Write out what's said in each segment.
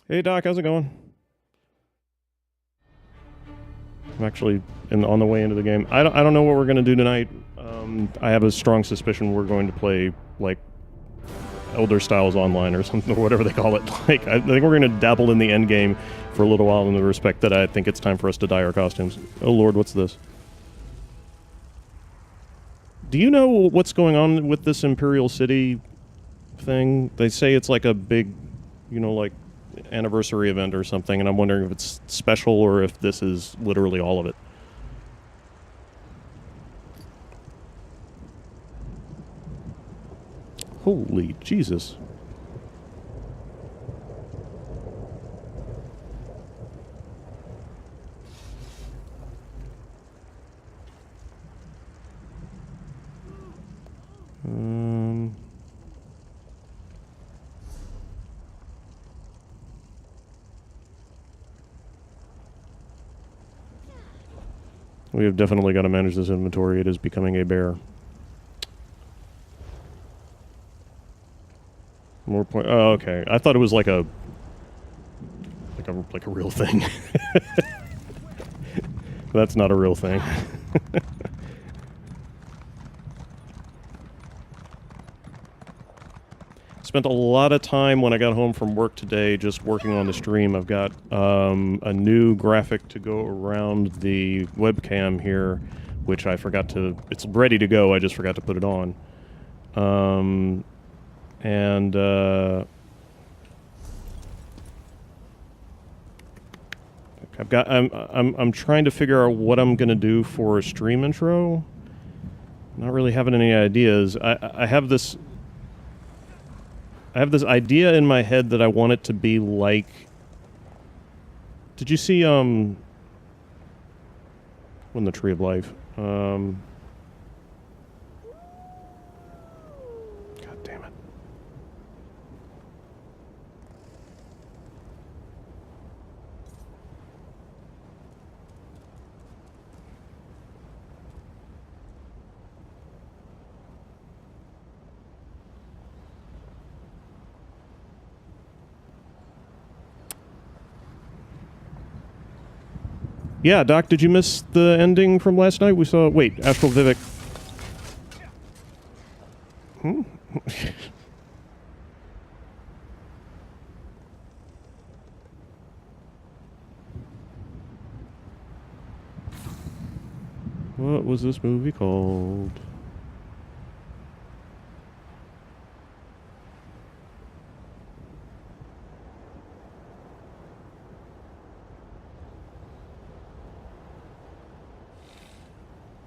Hey Doc, how's it going? I'm actually on the way into the game. I don't know what we're gonna do tonight. I have a strong suspicion we're going to play like Elder Styles Online or something or whatever they call it. Like I think we're gonna dabble in the end game for a little while in the respect that I think it's time for us to dye our costumes. Oh Lord, what's this? Do you know what's going on with this Imperial City thing? They say it's like a big, like anniversary event or something, and I'm wondering if it's special or if this is literally all of it. Holy Jesus. Um, we have definitely got to manage this inventory. It is becoming a bear. More point. Oh, okay. I thought it was like a real thing. That's not a real thing. Spent a lot of time when I got home from work today just working on the stream. I've got a new graphic to go around the webcam here, which I forgot to... It's ready to go, I just forgot to put it on. And I'm trying to figure out what I'm gonna do for a stream intro. Not really having any ideas. I have this idea in my head that I want it to be like... Did you see when the Tree of Life? God damn it. Yeah, Doc, did you miss the ending from last night? We saw... Wait, Astral Vivek. What was this movie called?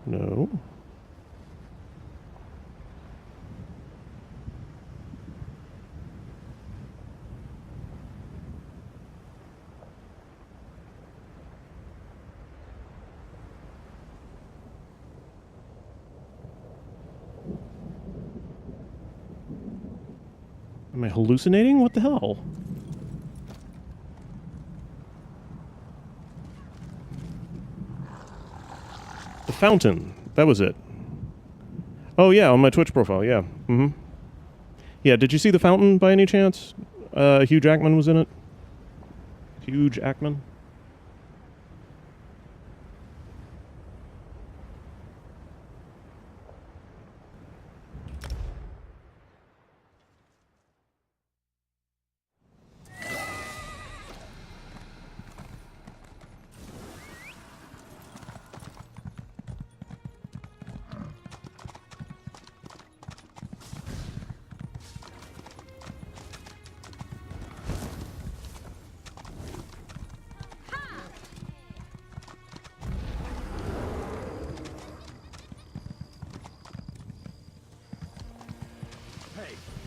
No. Am I hallucinating? What the hell? The Fountain. That was it. Oh, yeah, on my Twitch profile, yeah. Mm-hmm. Yeah, did you see The Fountain by any chance? Hugh Jackman was in it. Hugh Jackman?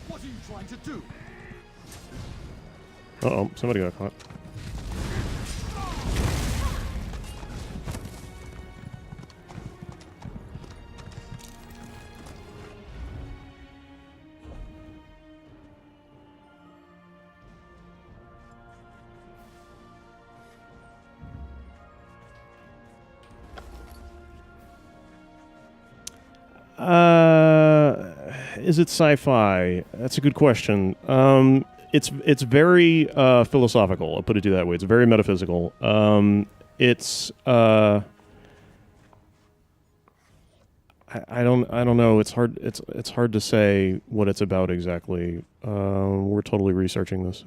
What are you trying to do? Uh-oh, somebody got caught. Is it sci-fi? That's a good question. it's very philosophical. I'll put it that way. It's very metaphysical. It's I don't know. It's hard to say what it's about exactly. We're totally researching this.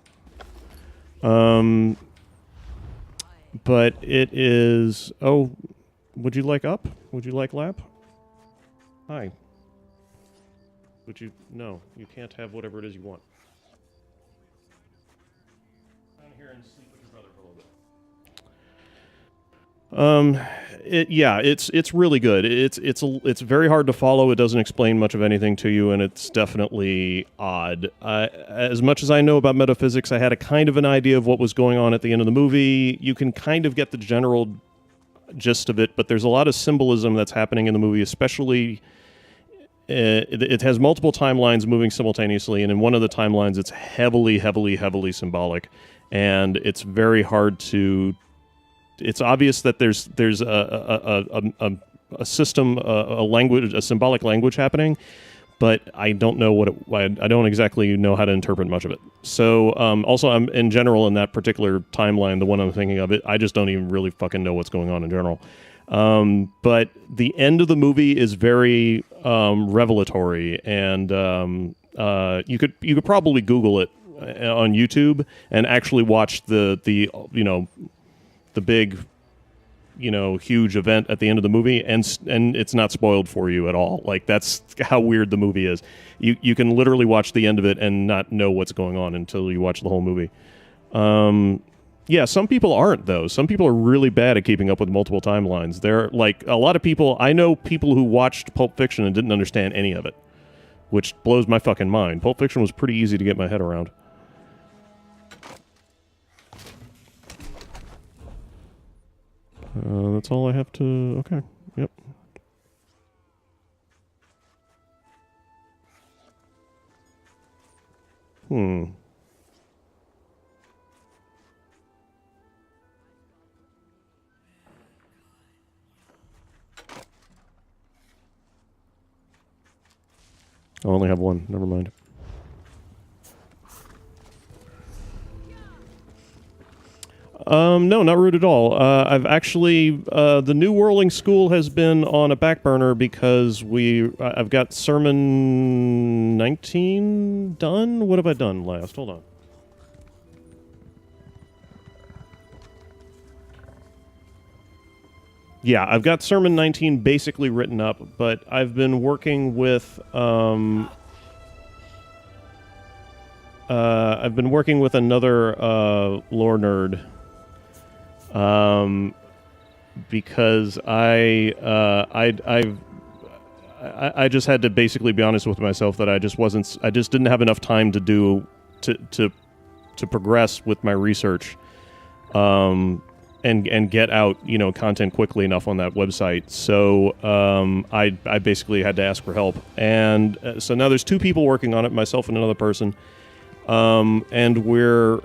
But it is. Oh, would you like up? Would you like lap? Hi. Would you? No, you can't have whatever it is you want. Down here and sleep with your brother for a little bit. It's really good. It's very hard to follow. It doesn't explain much of anything to you, and it's definitely odd. As much as I know about metaphysics, I had a kind of an idea of what was going on at the end of the movie. You can kind of get the general gist of it, but there's a lot of symbolism that's happening in the movie, especially. It has multiple timelines moving simultaneously, and in one of the timelines, it's heavily symbolic, and it's very hard to. It's obvious that there's a system, a language, a symbolic language happening, but I don't know I don't exactly know how to interpret much of it. So also, I'm in general in that particular timeline, the one I'm thinking of, I just don't even really fucking know what's going on in general. But the end of the movie is very revelatory, and you could probably Google it on YouTube and actually watch the big, huge event at the end of the movie, and it's not spoiled for you at all. Like, that's how weird the movie is. You can literally watch the end of it and not know what's going on until you watch the whole movie. Yeah, some people aren't, though. Some people are really bad at keeping up with multiple timelines. They're like a lot of people. I know people who watched Pulp Fiction and didn't understand any of it, which blows my fucking mind. Pulp Fiction was pretty easy to get my head around. That's all I have to... Okay. Yep. I only have one. Never mind. No, not rude at all. I've actually the new Whirling School has been on a back burner because I've got Sermon 19 done. What have I done last? Hold on. Yeah, I've got Sermon 19 basically written up, but I've been working with another lore nerd. Because I just had to basically be honest with myself that I just didn't have enough time to progress with my research, and get out, content quickly enough on that website. So, I basically had to ask for help. And so now there's two people working on it, myself and another person. And we're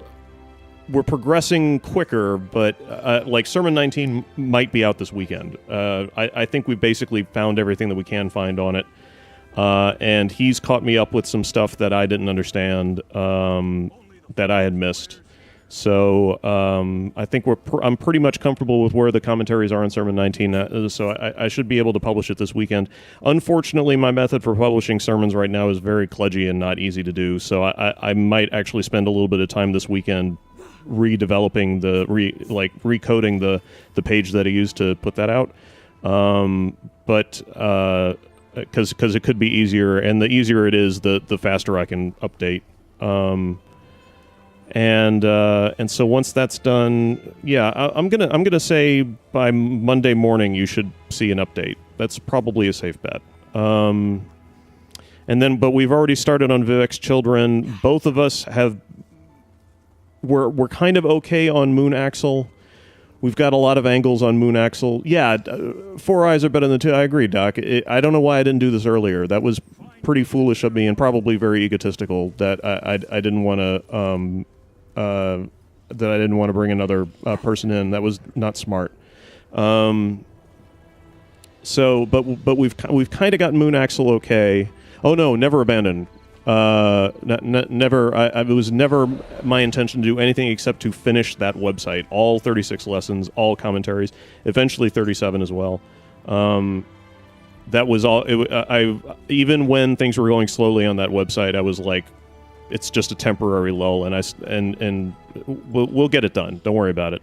progressing quicker, but like Sermon 19 might be out this weekend. I think we basically found everything that we can find on it, and he's caught me up with some stuff that I didn't understand, that I had missed. So I think I'm pretty much comfortable with where the commentaries are in Sermon 19, so I should be able to publish it this weekend. Unfortunately, my method for publishing sermons right now is very kludgy and not easy to do, so I might actually spend a little bit of time this weekend redeveloping recoding the page that I used to put that out, but because it could be easier, and the easier it is, the faster I can update, and so once that's done, yeah, I'm gonna say by Monday morning you should see an update. That's probably a safe bet. And then, but we've already started on Vivek's Children. Both of us have. We're kind of okay on Moon Axle. We've got a lot of angles on Moon Axle. Yeah, four eyes are better than two. I agree, Doc. I don't know why I didn't do this earlier. That was pretty foolish of me and probably very egotistical. That I didn't want to bring another person in. That was not smart. So, but we've kind of gotten Moon Axle okay. Oh no, Never Abandon. Never. It was never my intention to do anything except to finish that website. All 36 lessons, all commentaries, eventually 37 as well. That was all. I even when things were going slowly on that website, I was like, it's just a temporary lull, and we'll get it done. Don't worry about it.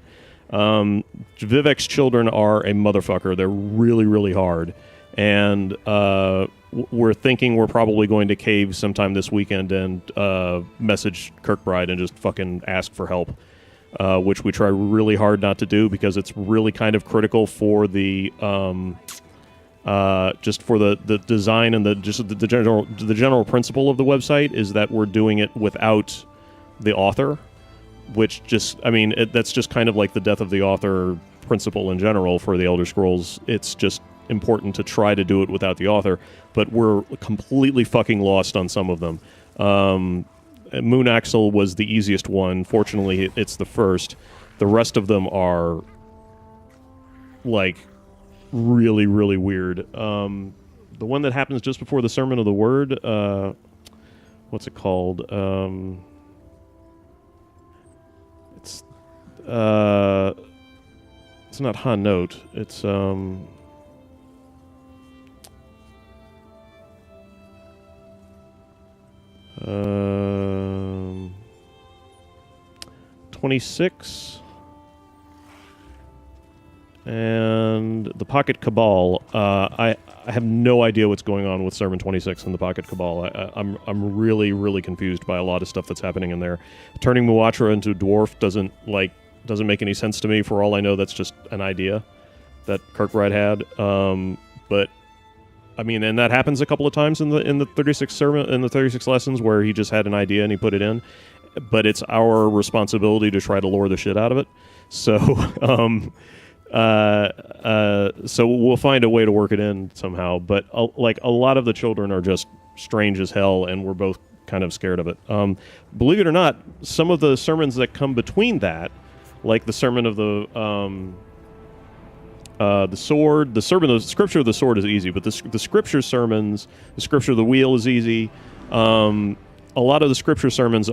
Vivek's children are a motherfucker. They're really, really hard, and we're thinking we're probably going to cave sometime this weekend and message Kirkbride and just fucking ask for help, which we try really hard not to do because it's really kind of critical for the just for the design and the general principle of the website is that we're doing it without the author, which just that's just kind of like the death of the author principle in general for the Elder Scrolls. It's just important to try to do it without the author, but we're completely fucking lost on some of them. Moon Axle was the easiest one. Fortunately, it's the first. The rest of them are like really, really weird. The one that happens just before the Sermon of the Word, what's it called? It's not Hanot. It's 26 and the Pocket Cabal. I have no idea what's going on with Sermon 26 and the Pocket Cabal. I'm really, really confused by a lot of stuff that's happening in there. Turning Muatra into a dwarf doesn't make any sense to me. For all I know, that's just an idea that Kirkbride had. But and that happens a couple of times in the 36 sermon, in the 36 lessons, where he just had an idea and he put it in. But it's our responsibility to try to lure the shit out of it. So, so we'll find a way to work it in somehow. But a lot of the children are just strange as hell, and we're both kind of scared of it. Believe it or not, some of the sermons that come between that, like the sermon of the sword, the scripture of the sword is easy, but the scripture sermons, the scripture of the wheel is easy. A lot of the scripture sermons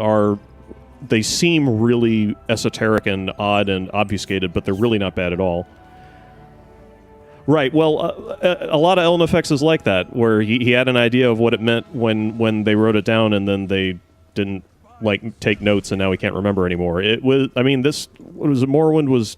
they seem really esoteric and odd and obfuscated, but they're really not bad at all. Right. Well, a lot of Elden Effects is like that, where he had an idea of what it meant when they wrote it down, and then they didn't take notes, and now he can't remember anymore. It was, Morrowind was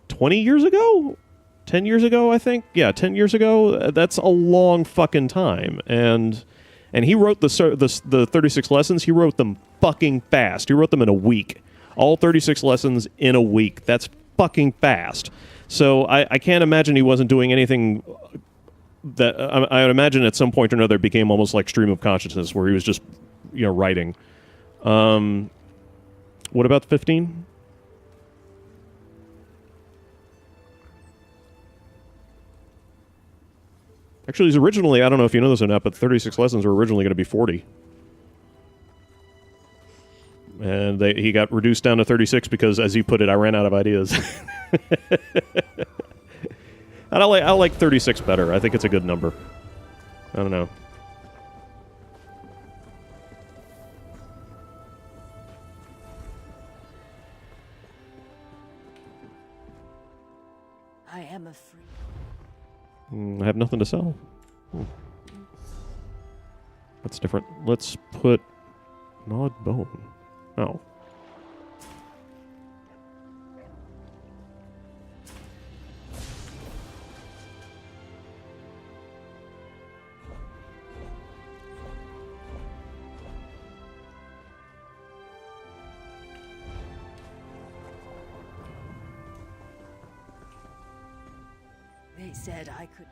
20 years ago? 10 years ago, I think? Yeah, 10 years ago. That's a long fucking time. And he wrote the 36 lessons, he wrote them fucking fast. He wrote them in a week. All 36 lessons in a week. That's fucking fast. So I can't imagine he wasn't doing anything that... I would imagine at some point or another it became almost like stream of consciousness, where he was just, writing. What about 15? Actually, he's originally, I don't know if you know this or not, but 36 lessons were originally going to be 40. And he got reduced down to 36 because, as he put it, I ran out of ideas. And I like 36 better. I think it's a good number. I don't know. I am a free. I have nothing to sell. That's different. Let's put gnawed bone. Oh. They said I could.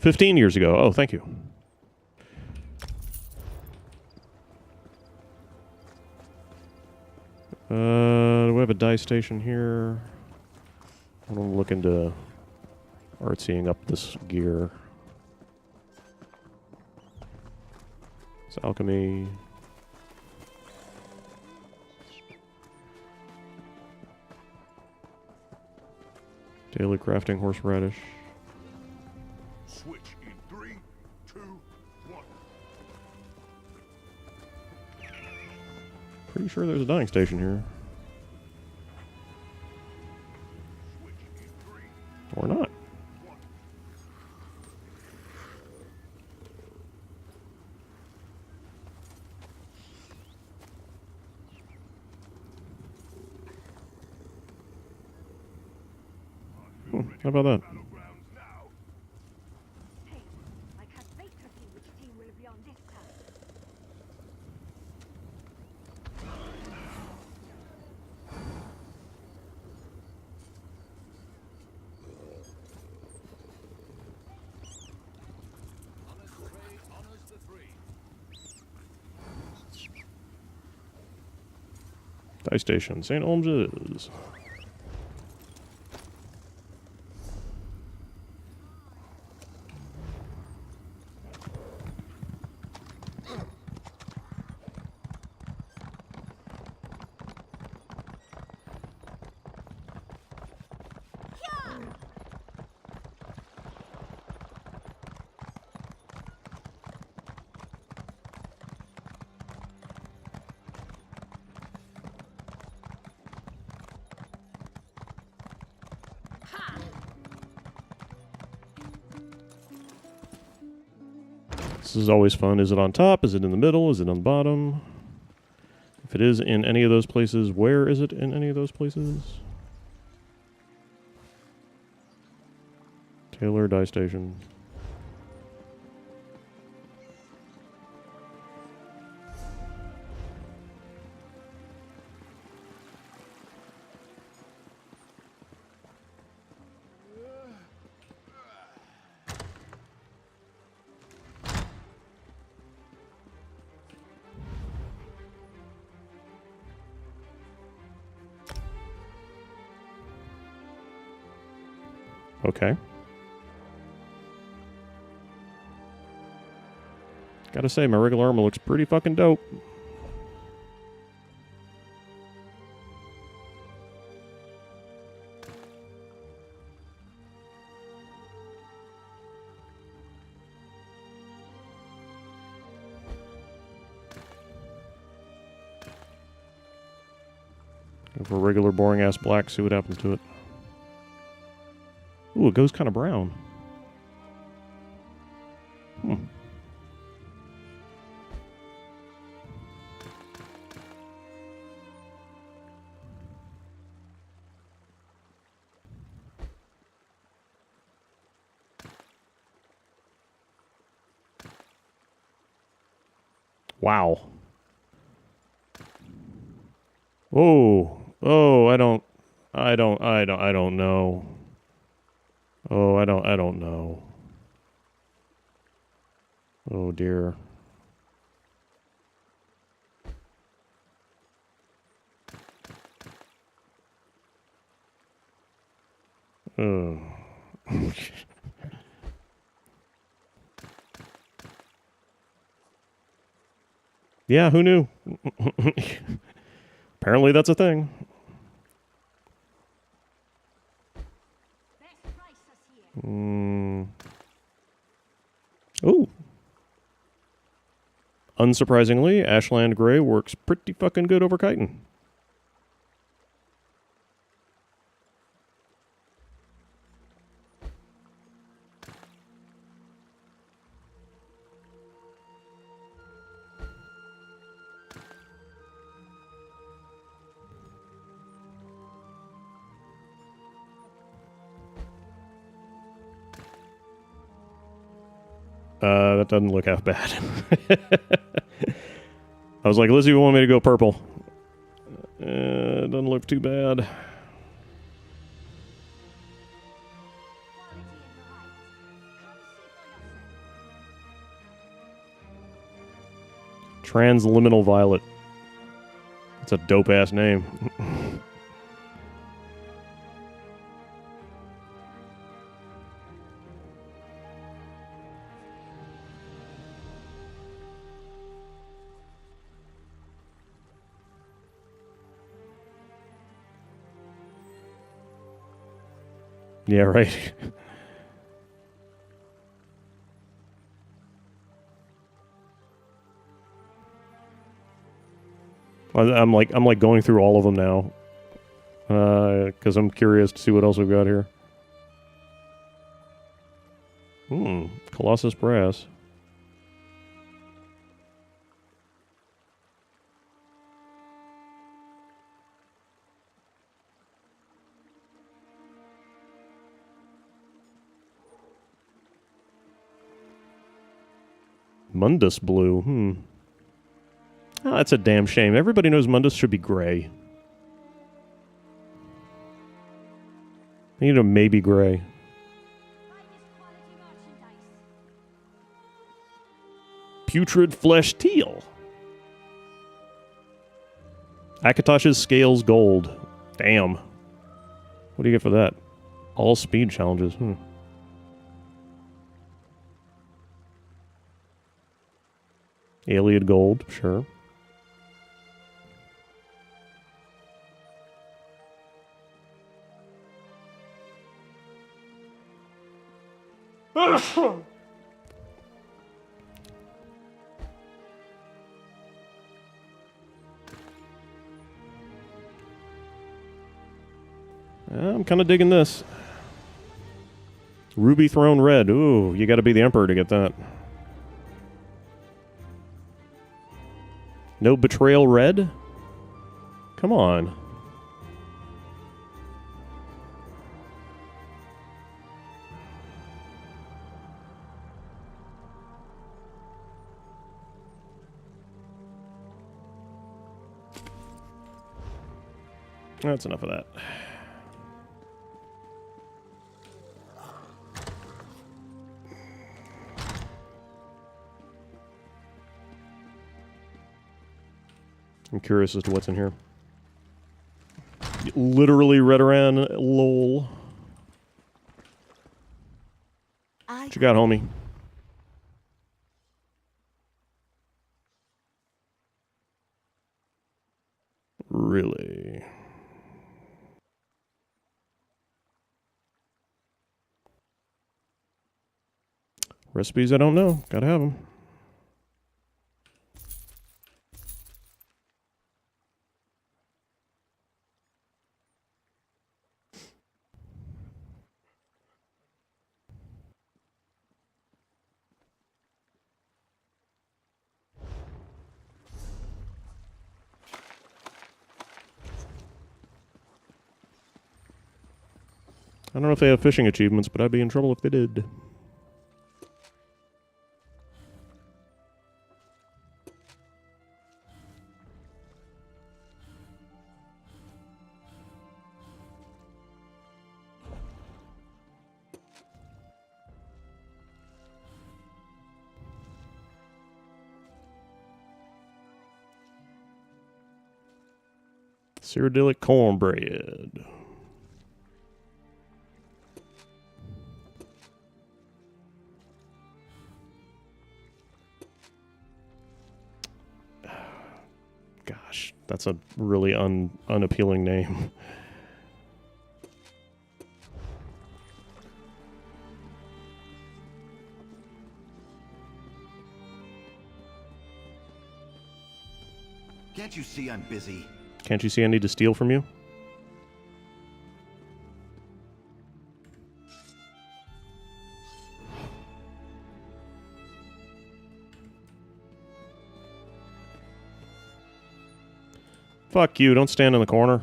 15 years ago. Oh, thank you. Do we have a dye station here? I want to look into artsying up this gear. It's alchemy. Daily crafting horseradish. Switch in 3, 2, 1. Pretty sure there's a dying station here. Or not. How about that? Hey, I can't wait to see which team will be on this task. Honors the three, honors the three. Dice station, St. Olms's. This is always fun. Is it on top? Is it in the middle? Is it on the bottom? If it is in any of those places, where is it in any of those places? Taylor Dye Station. Okay. Gotta say, my regular armor looks pretty fucking dope. Go for a regular boring ass black, see what happens to it. Ooh, it goes kind of brown. Hmm. Wow. Oh, I don't know. Oh, I don't know. Oh dear. Oh. Yeah, who knew? Apparently that's a thing. Best prices here. Ooh. Unsurprisingly, Ashland Gray works pretty fucking good over chitin. That doesn't look half bad. I was like, Lizzie, you want me to go purple? It doesn't look too bad. Quality and variety. Come see for yourself. Transliminal Violet. That's a dope ass name. Yeah, right. I'm like going through all of them now. Because I'm curious to see what else we've got here. Colossus Brass. Mundus Blue, Oh, that's a damn shame. Everybody knows Mundus should be gray. You know, maybe gray. Finest quality merchandise. Putrid Flesh Teal. Akatosh's Scales Gold. Damn. What do you get for that? All speed challenges. Aliad Gold, sure. I'm kind of digging this. Ruby Throne Red. Ooh, you got to be the Emperor to get that. No Betrayal Red? Come on. That's enough of that. I'm curious as to what's in here. Literally Redoran, lol. What you got, homie? Really? Recipes I don't know. Gotta have them. I don't know if they have fishing achievements, but I'd be in trouble if they did. Cyrodiilic cornbread. Gosh, that's a really unappealing name. Can't you see I'm busy? Can't you see I need to steal from you? Fuck you, don't stand in the corner.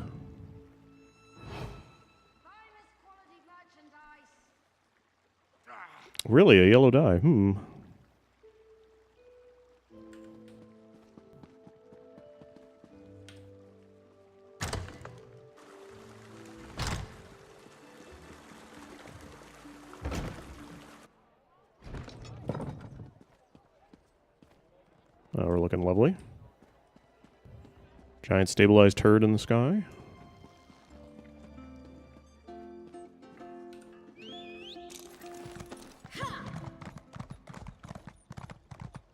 Finest quality merchandise. Really, a yellow dye? Oh, we're looking lovely. Giant stabilized turd in the sky.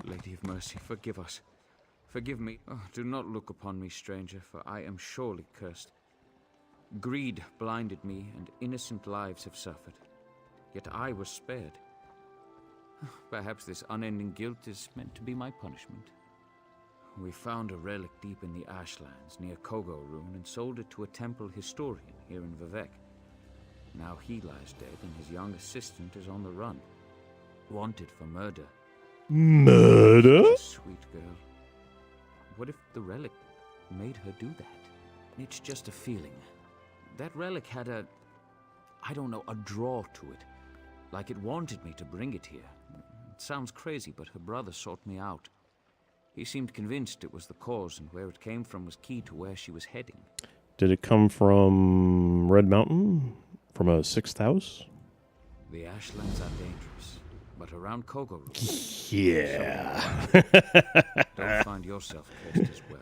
Lady of Mercy, forgive us. Forgive me. Oh, do not look upon me, stranger, for I am surely cursed. Greed blinded me, and innocent lives have suffered. Yet I was spared. Perhaps this unending guilt is meant to be my punishment. We found a relic deep in the Ashlands near Kogo Rune and sold it to a temple historian here in Vivec. Now he lies dead and his young assistant is on the run. Wanted for murder. Murder? Such a sweet girl. What if the relic made her do that? It's just a feeling. That relic had a draw to it. Like it wanted me to bring it here. It sounds crazy, but her brother sought me out. He seemed convinced it was the cause, and where it came from was key to where she was heading. Did it come from Red Mountain? From a sixth house? The Ashlands are dangerous, but around Kogo Rune, Yeah. don't find yourself cursed as well.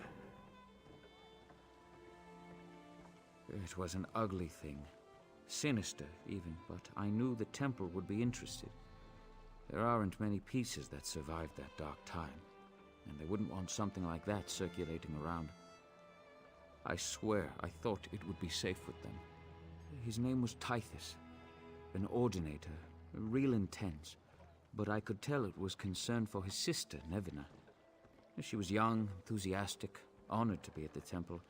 It was an ugly thing. Sinister, even, but I knew the temple would be interested. There aren't many pieces that survived that dark time, and they wouldn't want something like that circulating around. I swear I thought it would be safe with them. His name was Tithys, an ordinator, real intense, but I could tell it was concern for his sister, Nevina. She was young, enthusiastic, honored to be at the temple.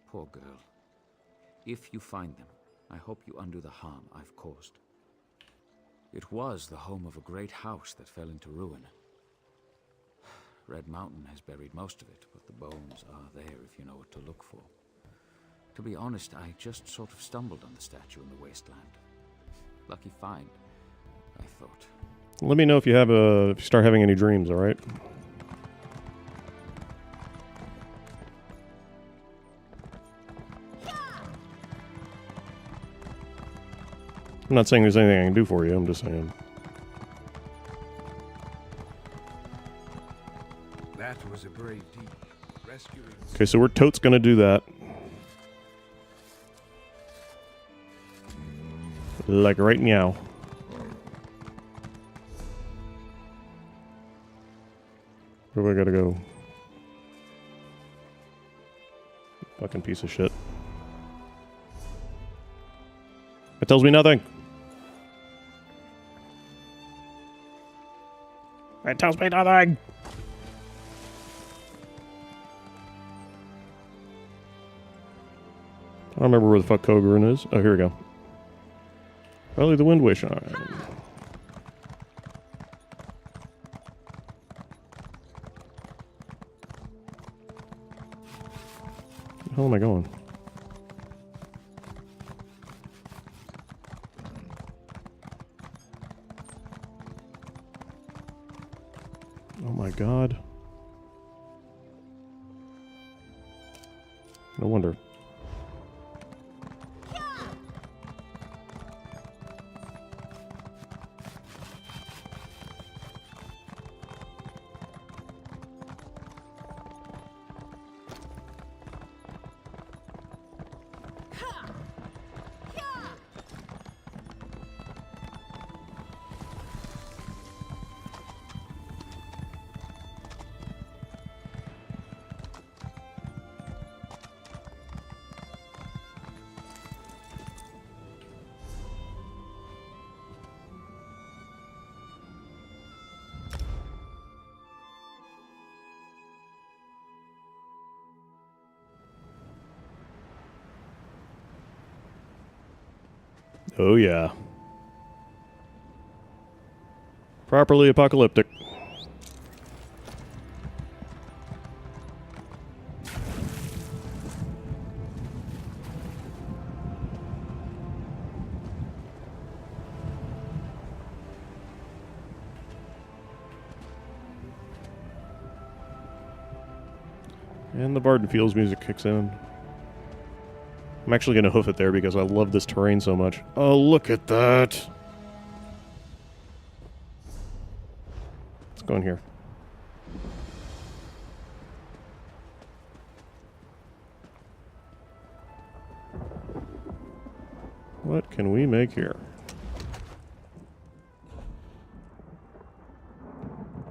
Poor girl. If you find them, I hope you undo the harm I've caused. It was the home of a great house that fell into ruin. Red Mountain has buried most of it, but the bones are there if you know what to look for. To be honest, I just sort of stumbled on the statue in the wasteland. Lucky find, I thought. Let me know if you start having any dreams, all right? I'm not saying there's anything I can do for you, I'm just saying. That was a brave deed. Rescuing. Okay, so we're totes gonna do that. Like right now. Where do I gotta go? Fucking piece of shit. It tells me nothing. It tells me nothing. I don't remember where the fuck Kogurun is. Oh, here we go. Probably the Wind Wish. All right. Where the hell am I going? Oh my god. No wonder. Oh yeah. Properly apocalyptic. And the Barden Fields music kicks in. I'm actually going to hoof it there because I love this terrain so much. Oh, look at that. Let's go in here. What can we make here?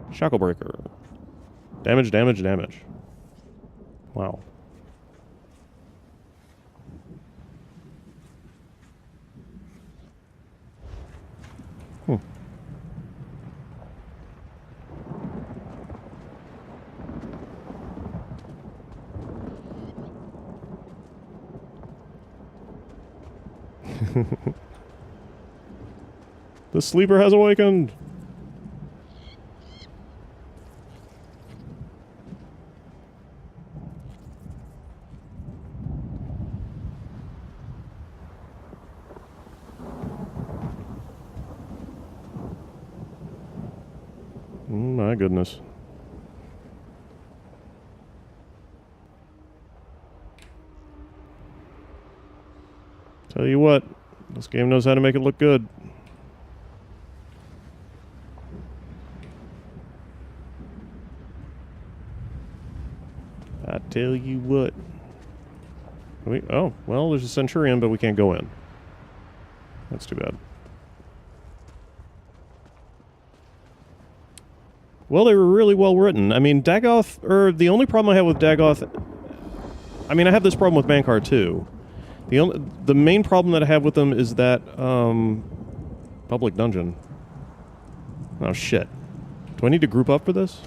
Shacklebreaker. Damage, damage, damage. Wow. The sleeper has awakened. My goodness. Tell you what, this game knows how to make it look good. I tell you what. Oh, well, there's a Centurion, but we can't go in. That's too bad. Well, they were really well written. I mean, Dagoth, the only problem I have with Dagoth, I mean, I have this problem with Bankar too. The main problem that I have with them is that, public dungeon. Oh, shit. Do I need to group up for this?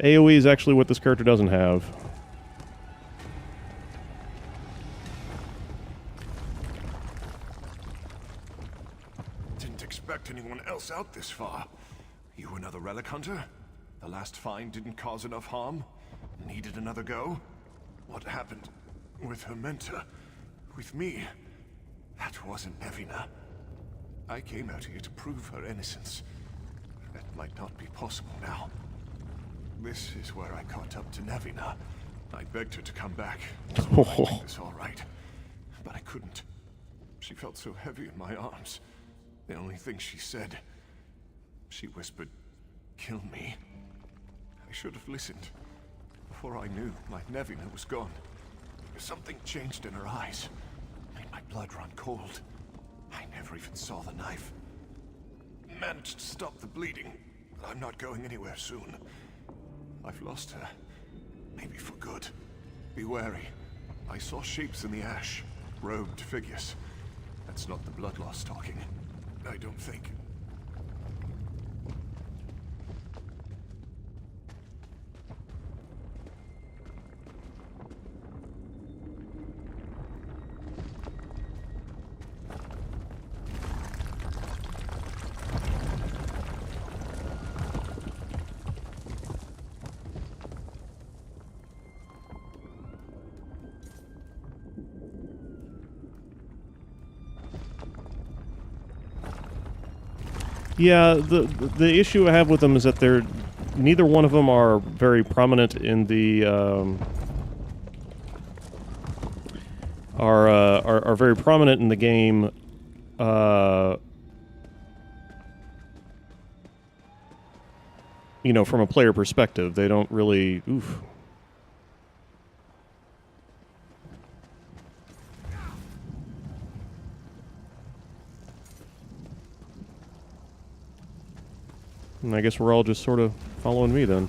AoE is actually what this character doesn't have. Didn't expect anyone else out this far. You another relic hunter? The last find didn't cause enough harm? Needed another go? What happened with her mentor? With me? That wasn't Nevina. I came out here to prove her innocence. That might not be possible now. This is where I caught up to Nevina. I begged her to come back, so I could make this all right. But I couldn't. She felt so heavy in my arms. The only thing she said, she whispered, "Kill me." I should have listened. Before I knew, my Nevina was gone. Something changed in her eyes. Made my blood run cold. I never even saw the knife. Managed to stop the bleeding, but I'm not going anywhere soon. I've lost her. Maybe for good. Be wary. I saw shapes in the ash. Robed figures. That's not the Bloodlost talking. I don't think. Yeah, the issue I have with them is that neither one of them are very prominent in the are very prominent in the game. You know, from a player perspective, they don't really. Oof. And I guess we're all just sort of following me then.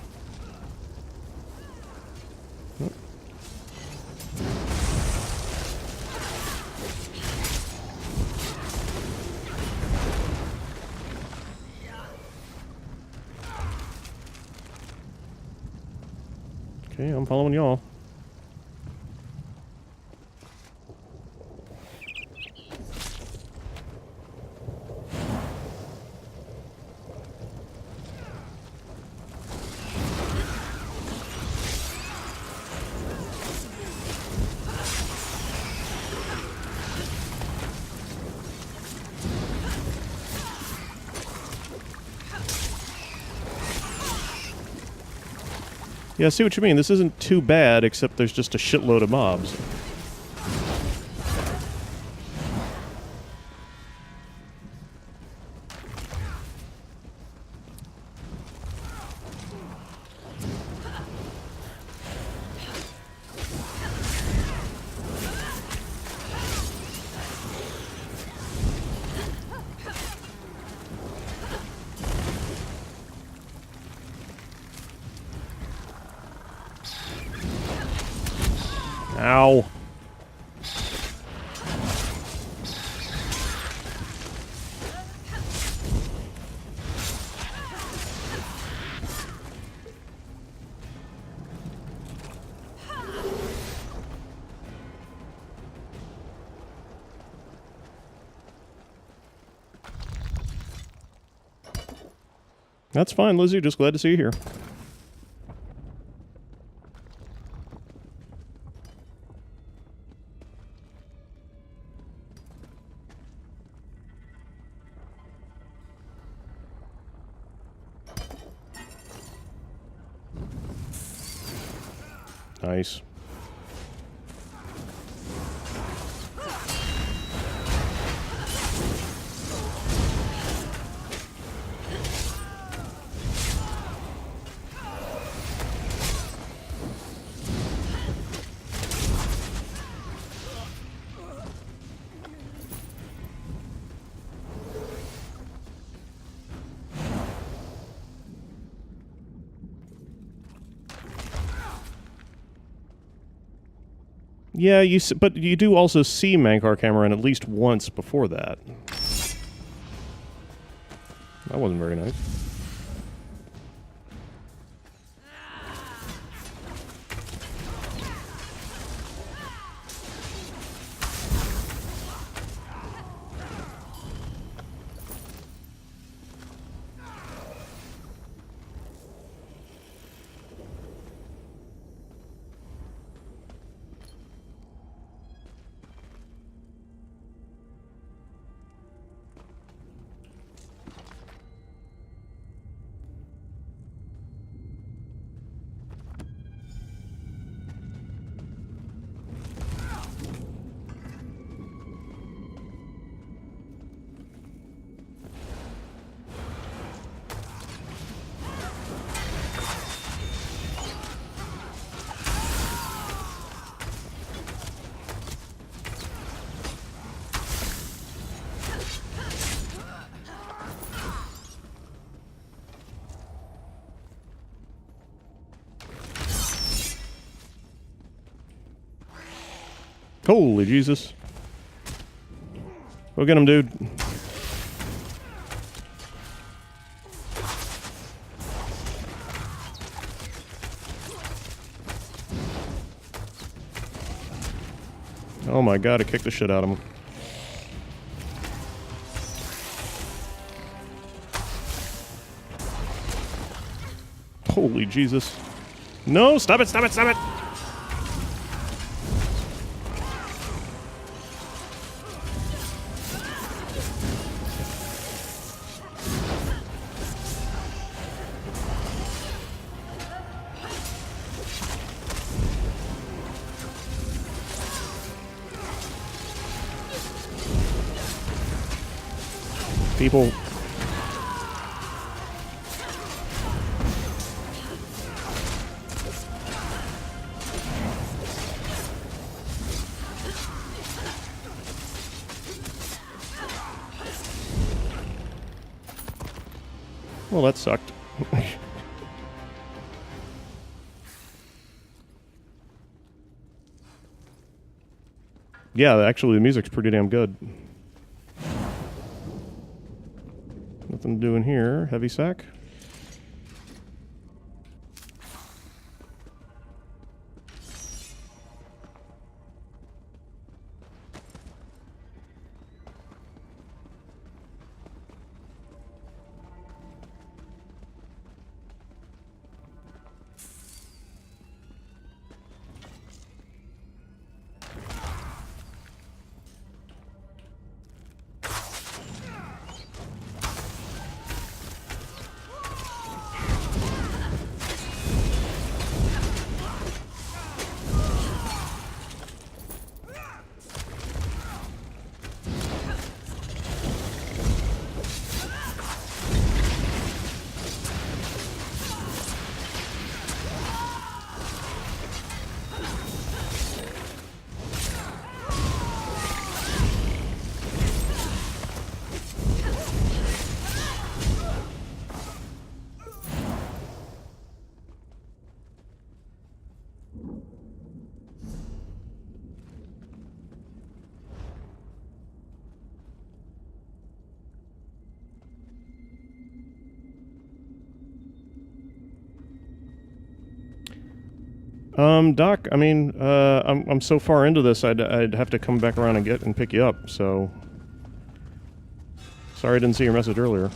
Oh. Okay, I'm following y'all. Yeah, I see what you mean. This isn't too bad, except there's just a shitload of mobs. Ow. That's fine, Lizzie. Just glad to see you here. Nice. Yeah, but you do also see Mankar Cameron at least once before that. That wasn't very nice. Holy Jesus. Go get him, dude. Oh my god, I kicked the shit out of him. Holy Jesus. No, stop it, stop it, stop it! People. Well, that sucked. Yeah, actually the music's pretty damn good. Nothing to do in here. Heavy sack. Doc, I mean, I'm so far into this, I'd have to come back around and pick you up, so... Sorry I didn't see your message earlier.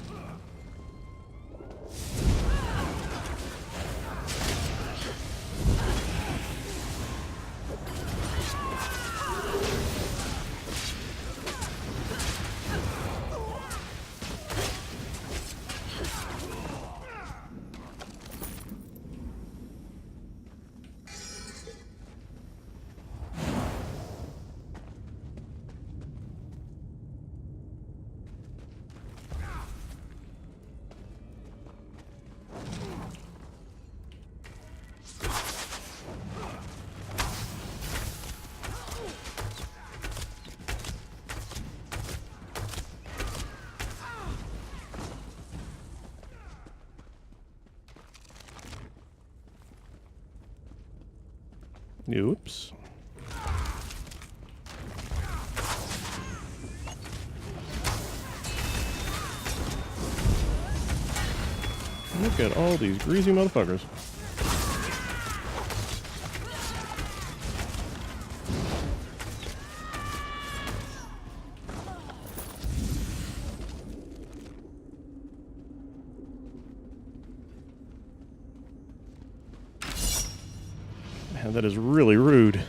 Oops. Look at all these greasy motherfuckers. Man, that is really rude.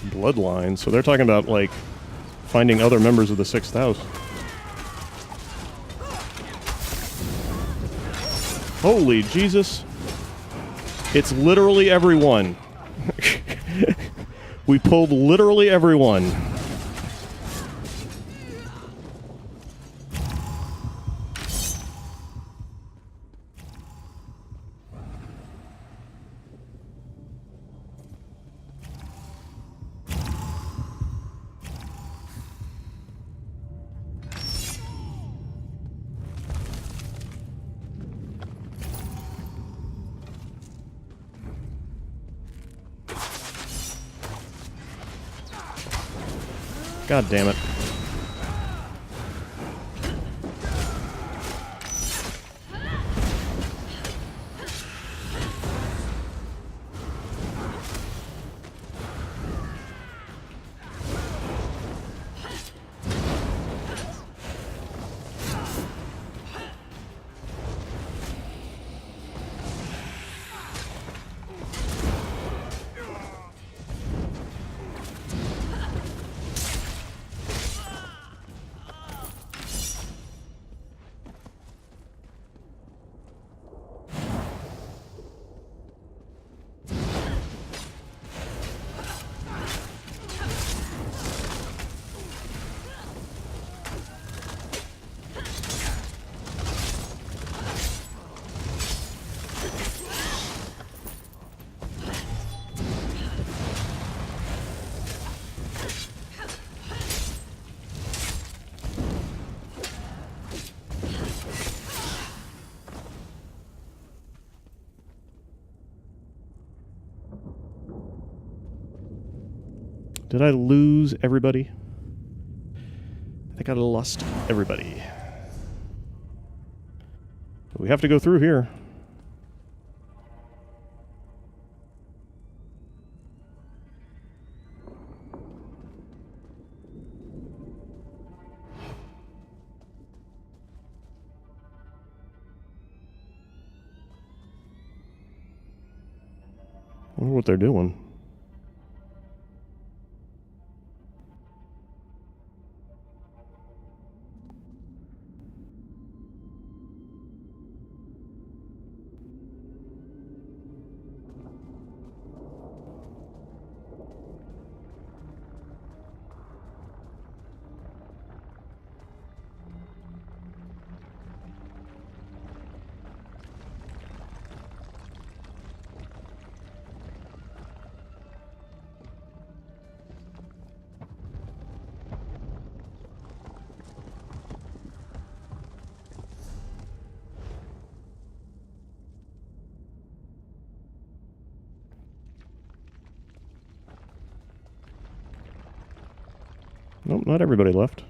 Bloodline, so they're talking about, like, finding other members of the Sixth House. Holy Jesus. It's literally everyone. We pulled literally everyone. God damn it. Did I lose everybody? I think I lost everybody. We have to go through here. I wonder what they're doing. Nope, not everybody left.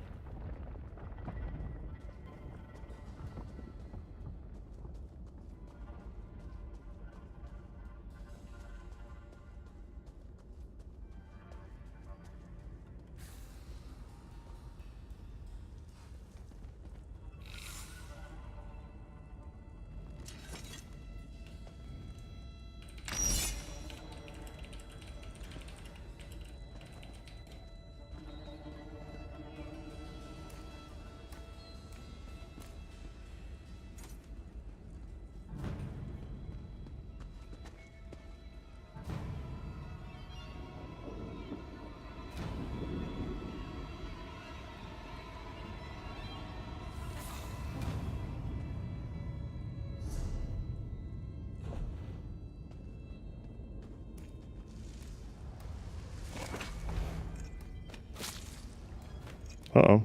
Uh-oh.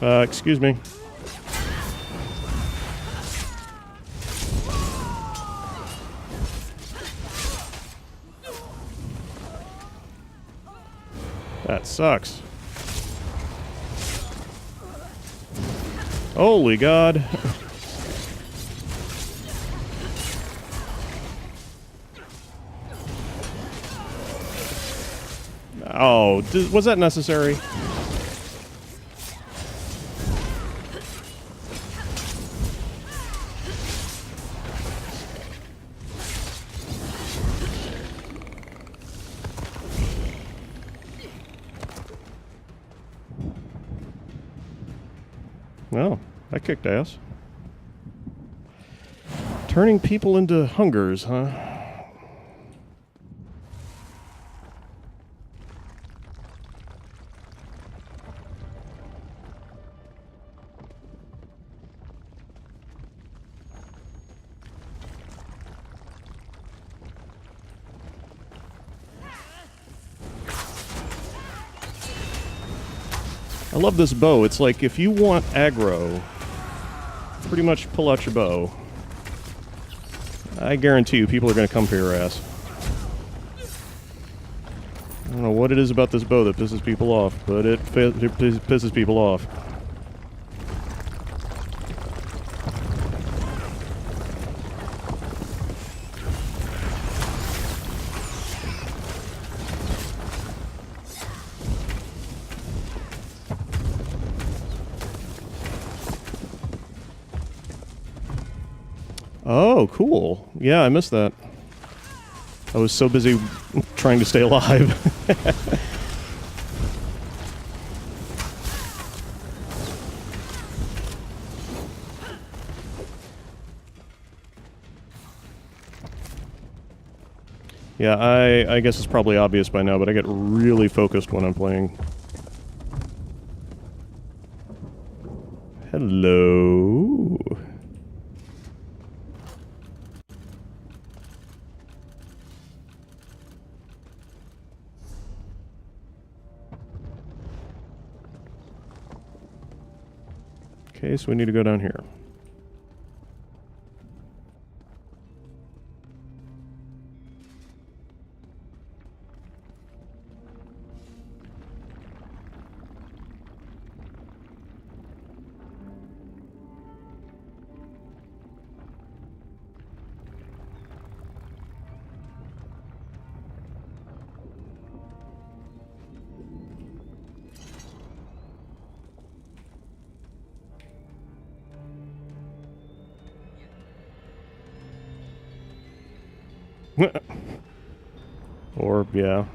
Excuse me. That sucks. Holy God. Oh, was that necessary? Well, I kicked ass. Turning people into hungers, huh? I love this bow. It's like if you want aggro, pretty much pull out your bow. I guarantee you people are going to come for your ass. I don't know what it is about this bow that pisses people off, but it pisses people off. Oh, cool. Yeah, I missed that. I was so busy trying to stay alive. Yeah, I guess it's probably obvious by now, but I get really focused when I'm playing. Hello. Okay, so we need to go down here. Or, yeah.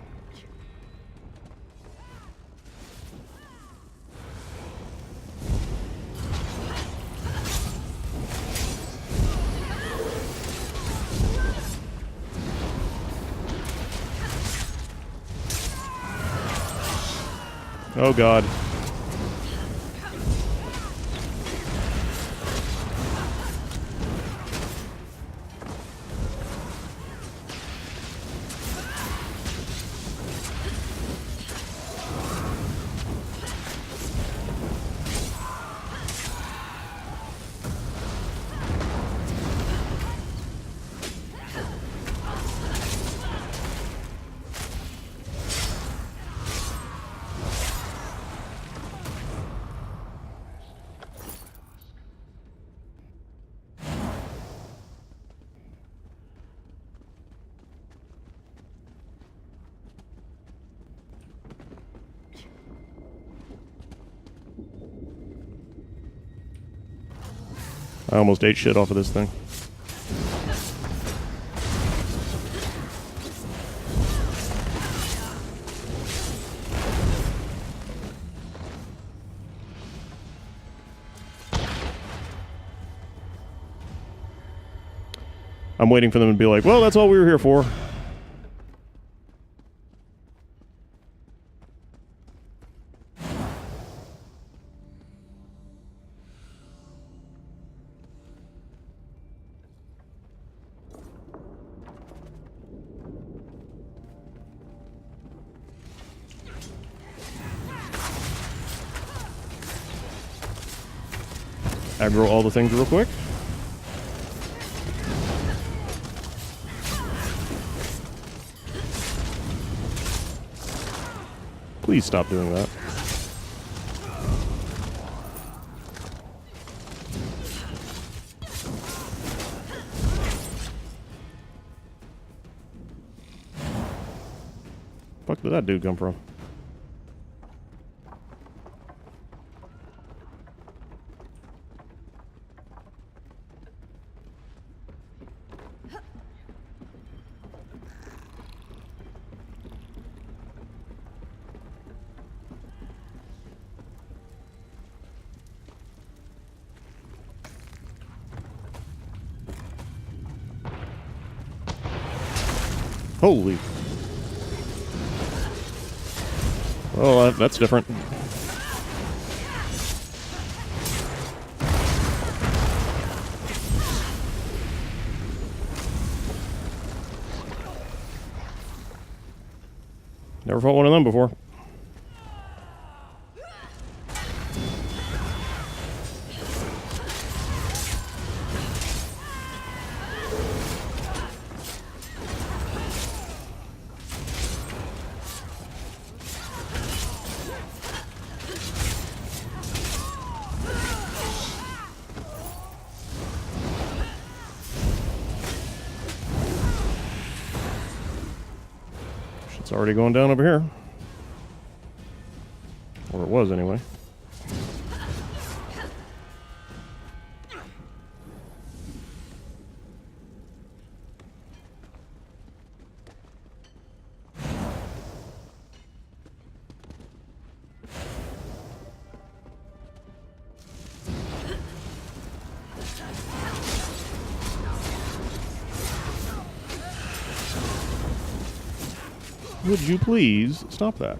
Oh, God. I almost ate shit off of this thing. I'm waiting for them to be like, well, that's all we were here for. Aggro all the things real quick. Please stop doing that. Fuck did that dude come from? Holy. Well, that's different. Never fought one of them before. It's already going down over here. Or it was anyway. Would you please stop that?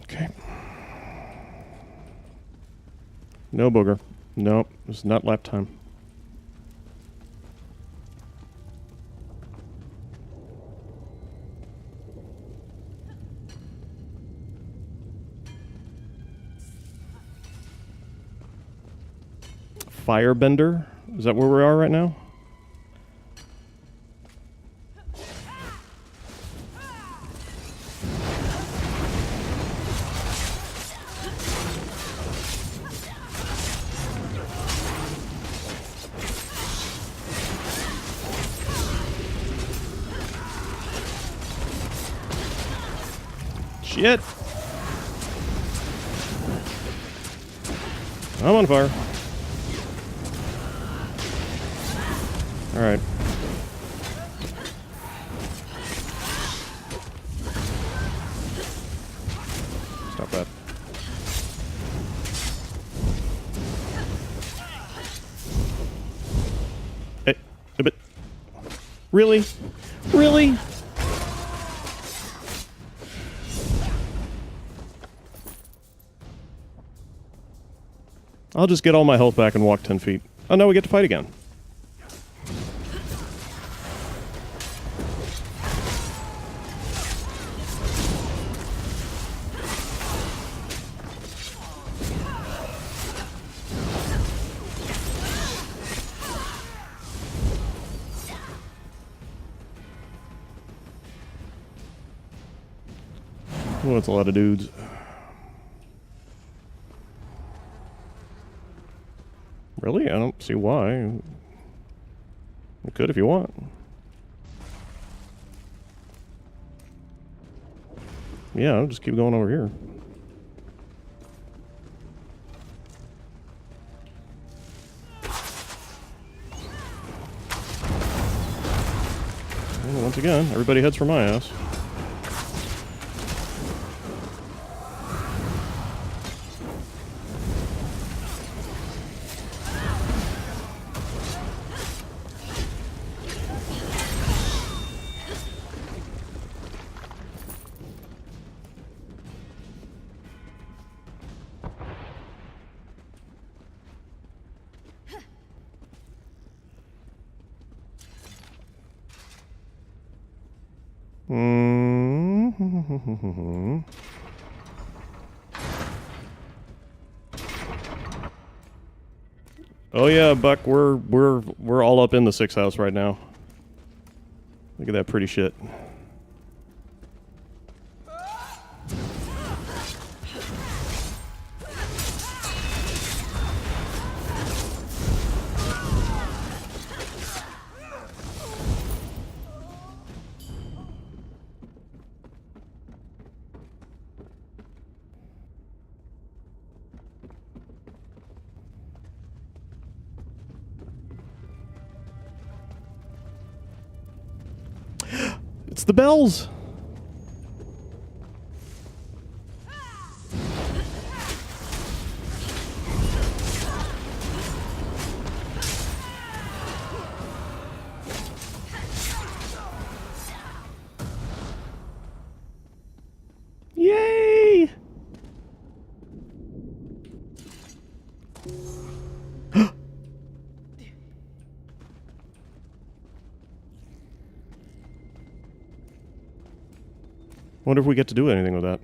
Okay. No booger. Nope, it's not lap time. Firebender? Is that where we are right now? Shit! I'm on fire. Alright. Stop that. Hey, but really? Really? I'll just get all my health back and walk 10 feet. Oh no, we get to fight again. Oh, that's a lot of dudes. Really? I don't see why. You could if you want. Yeah, I'll just keep going over here. And once again, everybody heads for my ass. Oh yeah, Buck, we're all up in the 6th house right now. Look at that pretty shit. It's the bells. Yay! Wonder if we get to do anything with that.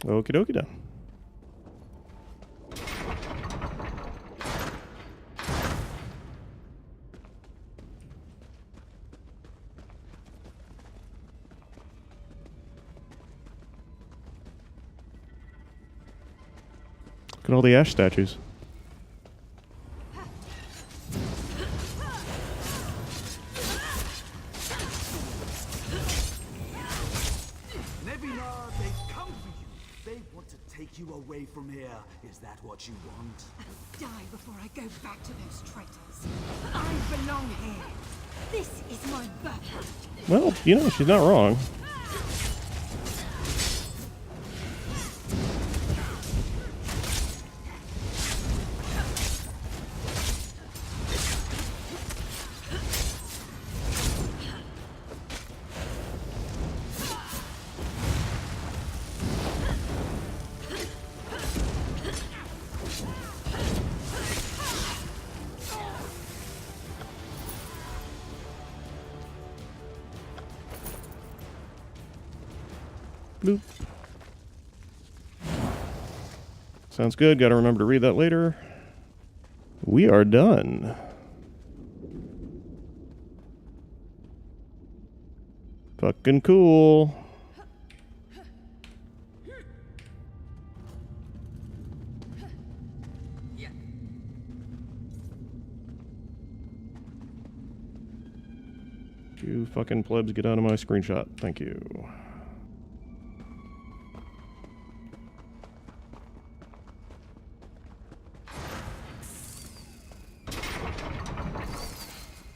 Okie dokie then. Look at all the ash statues. Nebina, they've come for you. They want to take you away from here. Is that what you want? Die before I go back to those traitors. I belong here. This is my birthright. Well, you know, she's not wrong. Bloop. Sounds good. Got to remember to read that later. We are done. Fucking cool. You fucking plebs, get out of my screenshot. Thank you.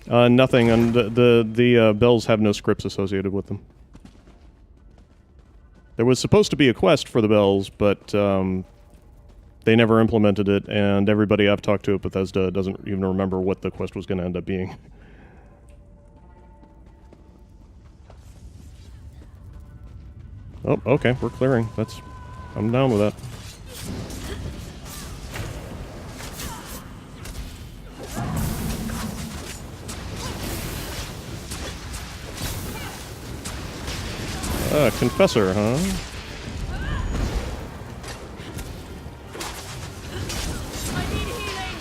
Nothing, and the bells have no scripts associated with them. There was supposed to be a quest for the bells, but they never implemented it, and everybody I've talked to at Bethesda doesn't even remember what the quest was going to end up being. Oh, okay, we're clearing. I'm down with that. Confessor, huh? I need healing.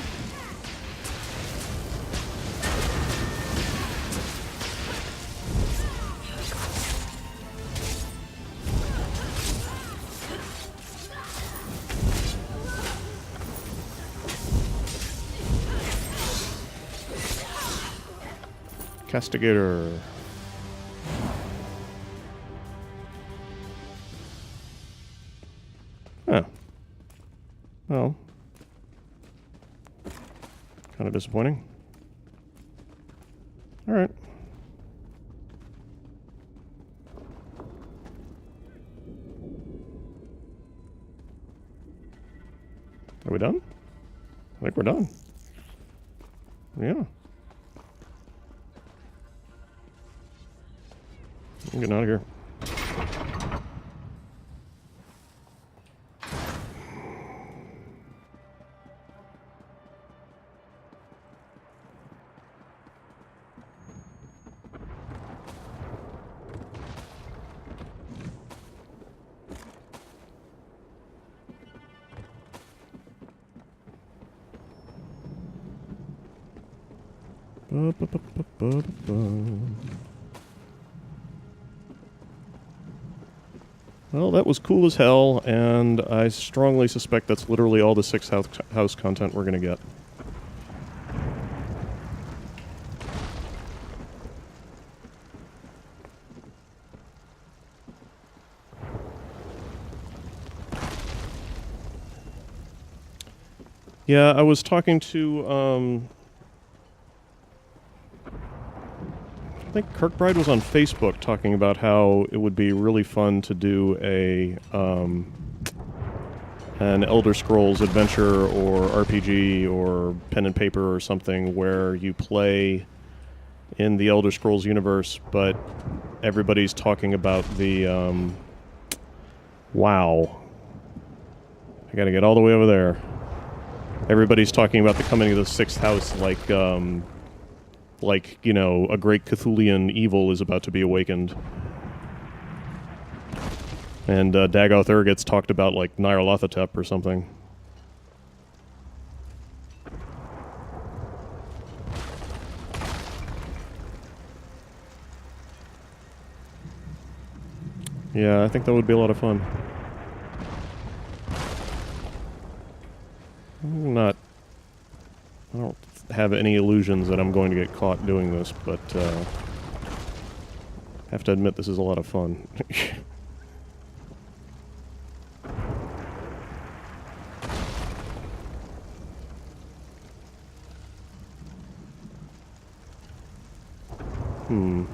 Castigator. Huh. Well. Kind of disappointing. Alright. Are we done? I think we're done. Yeah. I'm getting out of here. Well, that was cool as hell, and I strongly suspect that's literally all the Sixth House content we're going to get. Yeah, I was talking to, I think Kirkbride was on Facebook talking about how it would be really fun to do an Elder Scrolls adventure or RPG or pen and paper or something where you play in the Elder Scrolls universe, but everybody's talking about the, wow. I gotta get all the way over there. Everybody's talking about the coming of the Sixth House like, you know, a great Cthulian evil is about to be awakened. And Dagoth Ur gets talked about like Nyarlathotep or something. Yeah, I think that would be a lot of fun. I don't have any illusions that I'm going to get caught doing this, but have to admit this is a lot of fun. Hmm.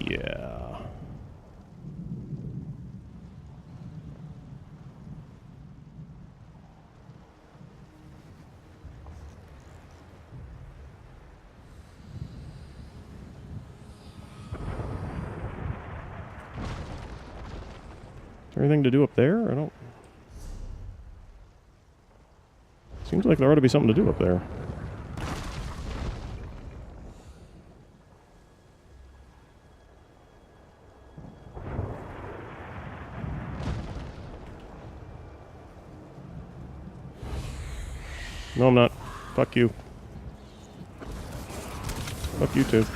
Yeah. Is there anything to do up there? I don't... Seems like there ought to be something to do up there. No, I'm not. Fuck you. Fuck you too.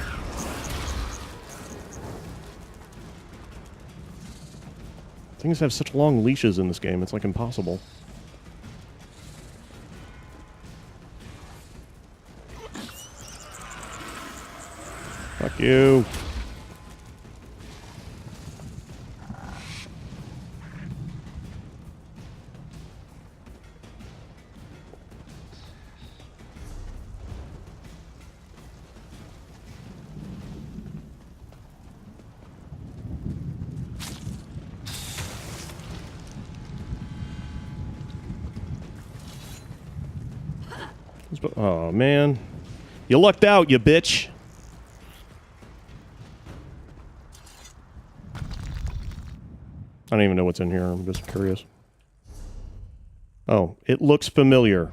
Things have such long leashes in this game, it's like impossible. Fuck you. Oh, man. You lucked out, you bitch. I don't even know what's in here. I'm just curious. Oh, it looks familiar.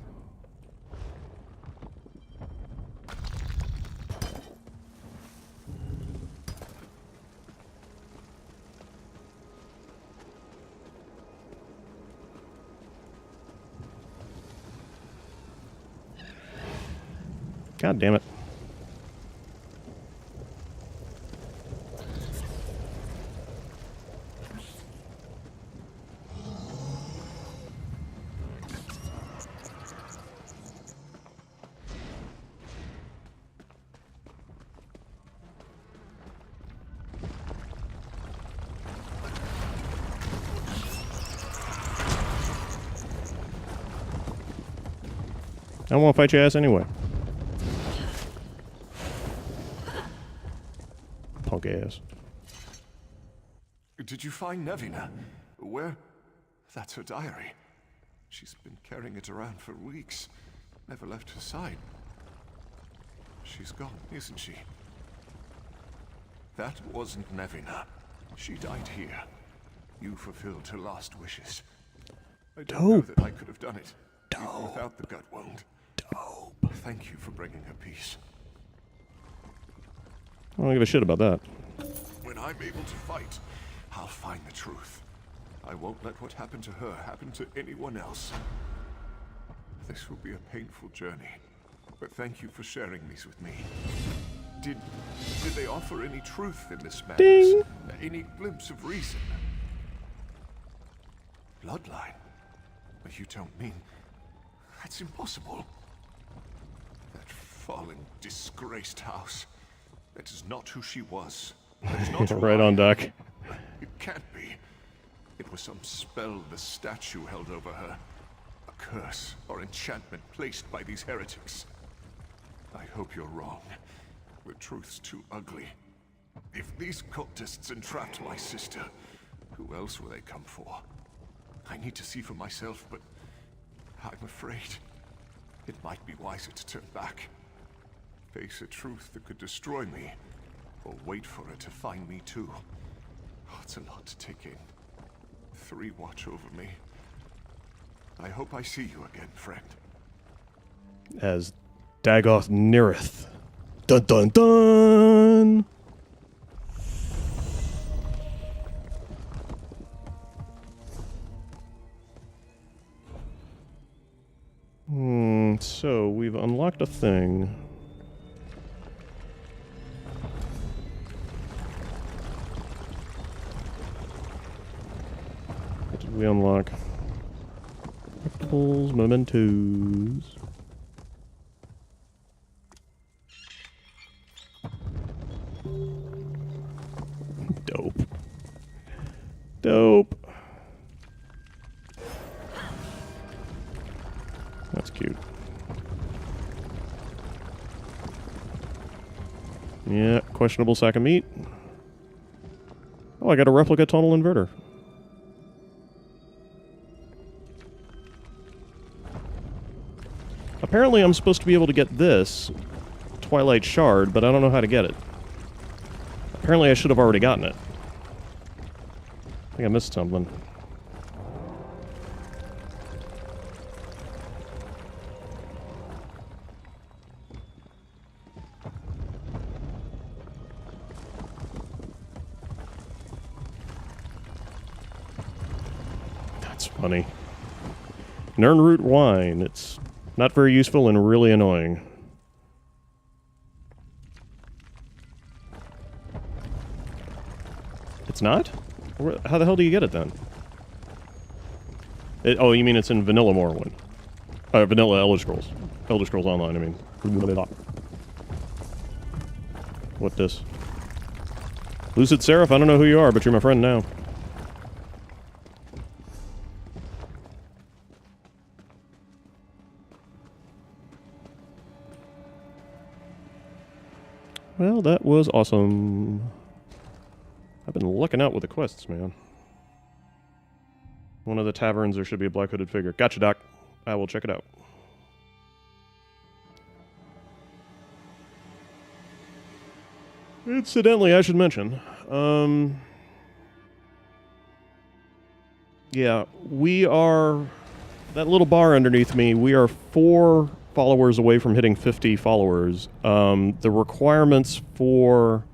God damn it. I don't want to fight your ass anyway. Punk ass. Did you find Nevina? Where? That's her diary. She's been carrying it around for weeks. Never left her side. She's gone, isn't she? That wasn't Nevina. She died here. You fulfilled her last wishes. I don't know that I could have done it. Even without the gut wound. Dope. Thank you for bringing her peace. I don't give a shit about that. When I'm able to fight, I'll find the truth. I won't let what happened to her happen to anyone else. This will be a painful journey, but thank you for sharing these with me. Did they offer any truth in this madness? Ding. Any glimpse of reason? Bloodline? But you don't mean... That's impossible. That fallen, disgraced house. That is not who she was. That is not who Right I on, am. Doc. It can't be. It was some spell the statue held over her. A curse or enchantment placed by these heretics. I hope you're wrong. The truth's too ugly. If these cultists entrapped my sister, who else will they come for? I need to see for myself, but I'm afraid it might be wiser to turn back. Face a truth that could destroy me, or wait for it to find me too. Oh, it's a lot to take in. 3 watch over me. I hope I see you again, friend. As Dagoth Nirith. Dun dun dun! So we've unlocked a thing. We unlock Pulls Mementos. Dope. Dope. That's cute. Yeah, questionable sack of meat. Oh, I got a replica tunnel inverter. Apparently I'm supposed to be able to get this Twilight Shard, but I don't know how to get it. Apparently I should have already gotten it. I think I missed something. That's funny. Nernroot wine. It's not very useful and really annoying. It's not? How the hell do you get it then? Oh, you mean it's in Vanilla Morrowind? Vanilla Elder Scrolls. Elder Scrolls Online, I mean. What this? Lucid Seraph, I don't know who you are, but you're my friend now. Well, that was awesome. I've been looking out with the quests, man. One of the taverns, there should be a black hooded figure. Gotcha, Doc. I will check it out. Incidentally, I should mention, yeah, we are, that little bar underneath me, we are 4 followers away from hitting 50 followers. The requirements for,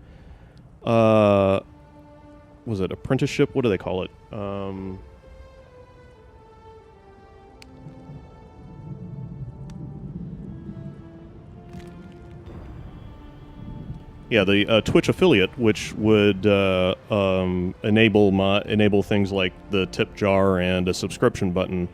was it apprenticeship? What do they call it? Yeah, the Twitch affiliate, which would enable things like the tip jar and a subscription button,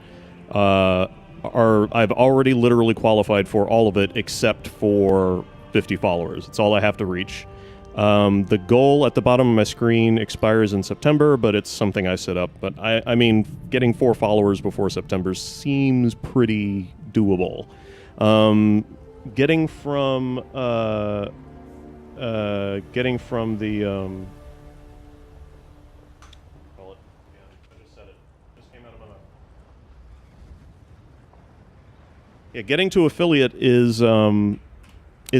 I've already literally qualified for all of it except for 50 followers. It's all I have to reach. The goal at the bottom of my screen expires in September, but it's something I set up. But I mean, getting 4 followers before September seems pretty doable. Getting from the call it, yeah, I just said it. Just came out of my mouth. Yeah, getting to affiliate is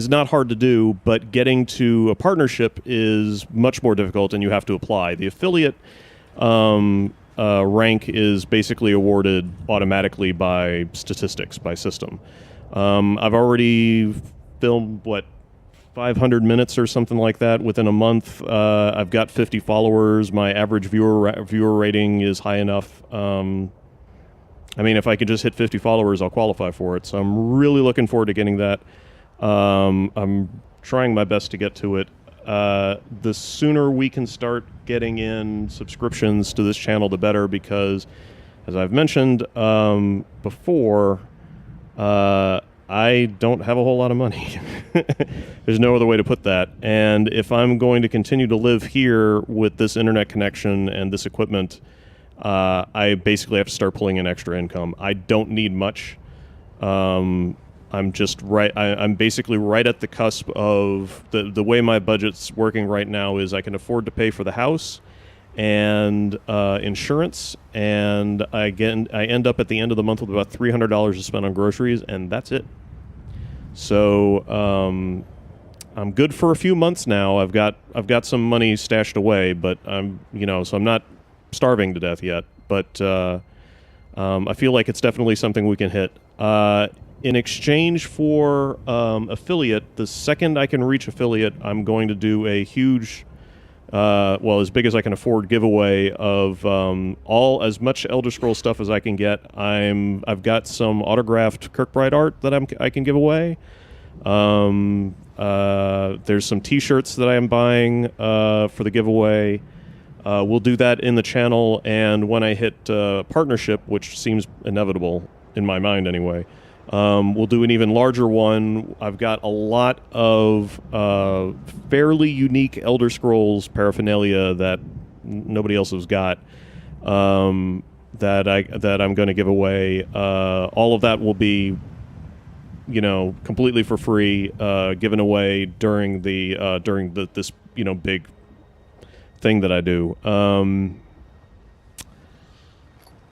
not hard to do, but getting to a partnership is much more difficult, and you have to apply. The affiliate rank is basically awarded automatically by statistics, by system. I've already filmed, 500 minutes or something like that within a month. I've got 50 followers. My average viewer rating is high enough. I mean, if I could just hit 50 followers, I'll qualify for it. So I'm really looking forward to getting that. I'm trying my best to get to it. The sooner we can start getting in subscriptions to this channel, the better, because, as I've mentioned before, I don't have a whole lot of money. There's no other way to put that. And if I'm going to continue to live here with this internet connection and this equipment, I basically have to start pulling in extra income. I don't need much. I'm just right. I'm basically right at the cusp of the way my budget's working right now is I can afford to pay for the house and insurance, and I end up at the end of the month with about $300 to spend on groceries, and that's it. So I'm good for a few months now. I've got some money stashed away, but so I'm not starving to death yet. But I feel like it's definitely something we can hit. In exchange for affiliate, the second I can reach affiliate, I'm going to do a huge, as big as I can afford giveaway of as much Elder Scrolls stuff as I can get. I've got some autographed Kirkbride art that I can give away. There's some T-shirts that I am buying for the giveaway. We'll do that in the channel, and when I hit partnership, which seems inevitable in my mind anyway, we'll do an even larger one. I've got a lot of fairly unique Elder Scrolls paraphernalia that nobody else has got, that I'm going to give away. All of that will be, completely for free, given away during this big thing that I do.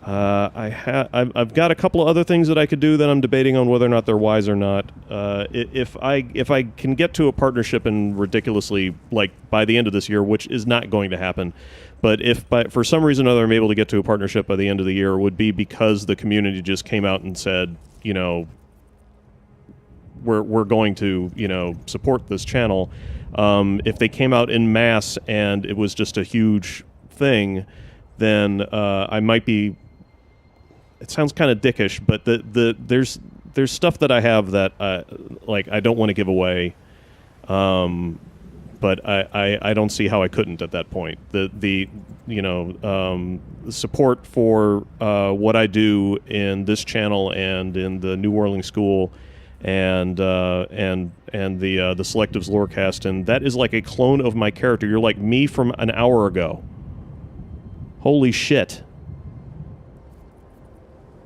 I've got a couple of other things that I could do that I'm debating on whether or not they're wise or not. If I can get to a partnership and ridiculously, like, by the end of this year, which is not going to happen, but if for some reason or other I'm able to get to a partnership by the end of the year, it would be because the community just came out and said, we're going to support this channel. If they came out in mass and it was just a huge thing, then I might be. It sounds kind of dickish, but there's stuff that I have that I don't want to give away, but I don't see how I couldn't at that point. The support for what I do in this channel and in the New Orleans School, and the Selectives Lorecast, and that is like a clone of my character. You're like me from an hour ago. Holy shit.